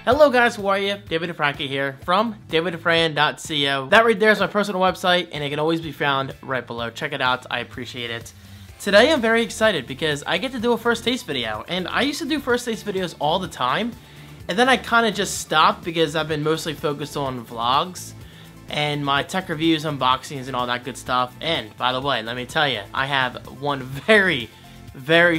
Hello guys, how are you? David and Franco here from davidandfran.co. That right there is my personal website, and it can always be found right below. Check it out, I appreciate it. Today I'm very excited because I get to do a first taste video, and I used to do first taste videos all the time, and then I kind of just stopped because I've been mostly focused on vlogs and my tech reviews, unboxings, and all that good stuff. And by the way, let me tell you, I have one very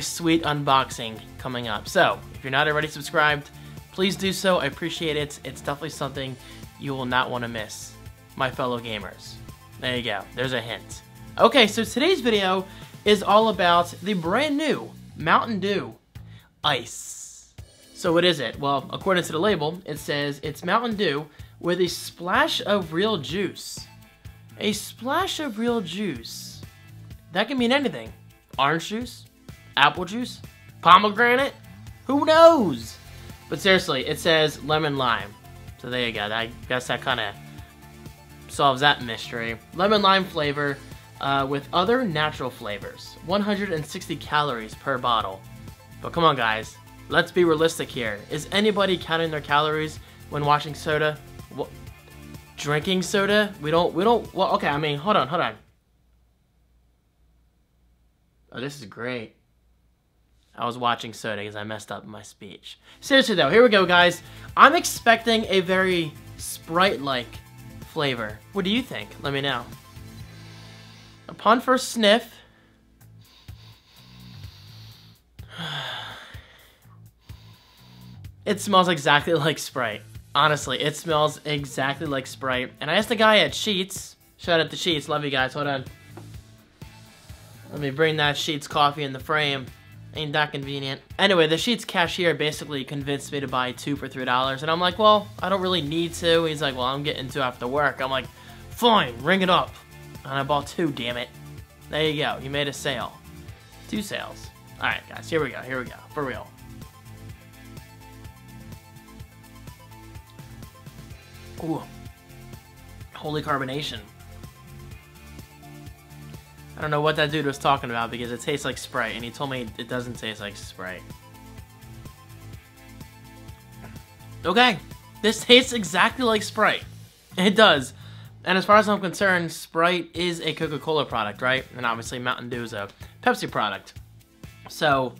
sweet unboxing coming up. So if you're not already subscribed, please do so. I appreciate it. It's definitely something you will not want to miss, my fellow gamers. There you go. There's a hint. Okay, so today's video is all about the brand new Mountain Dew Ice. So what is it? Well, according to the label, it says it's Mountain Dew with a splash of real juice. A splash of real juice. That can mean anything. Orange juice? Apple juice? Pomegranate? Who knows? But seriously, it says lemon lime. So there you go. I guess that kind of solves that mystery. Lemon lime flavor with other natural flavors. 160 calories per bottle. But come on, guys. Let's be realistic here. Is anybody counting their calories when watching soda? What? Drinking soda? We don't, well, okay, I mean, hold on. Oh, this is great. I was watching soda because I messed up my speech. Seriously though, here we go, guys. I'm expecting a very Sprite-like flavor. What do you think? Let me know. Upon first sniff, it smells exactly like Sprite. Honestly, it smells exactly like Sprite. And I asked the guy at Sheets. Shout out to Sheets. Love you guys. Hold on. Let me bring that Sheets coffee in the frame. Ain't that convenient. Anyway, the Sheets cashier basically convinced me to buy 2 for $3. And I'm like, well, I don't really need to. He's like, well, I'm getting 2 after work. I'm like, fine, ring it up. And I bought 2, damn it. There you go. You made a sale. 2 sales. Alright, guys. Here we go. For real. Ooh. Holy carbonation. I don't know what that dude was talking about because it tastes like Sprite, and he told me it doesn't taste like Sprite. Okay, this tastes exactly like Sprite. It does. And as far as I'm concerned, Sprite is a Coca-Cola product, right? And obviously Mountain Dew is a Pepsi product. So,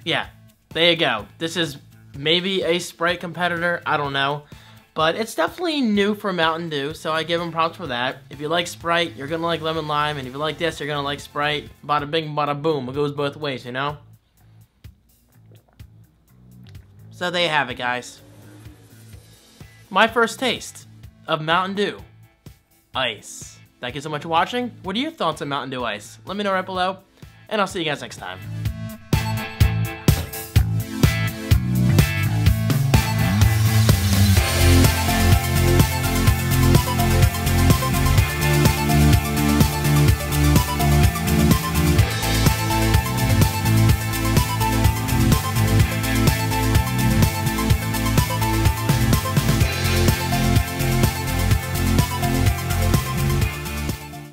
yeah, there you go. This is maybe a Sprite competitor, I don't know. But it's definitely new for Mountain Dew, so I give them props for that. If you like Sprite, you're gonna like lemon lime, and if you like this, you're gonna like Sprite. Bada bing, bada boom. It goes both ways, you know? So there you have it, guys. My first taste of Mountain Dew Ice. Thank you so much for watching. What are your thoughts on Mountain Dew Ice? Let me know right below, and I'll see you guys next time.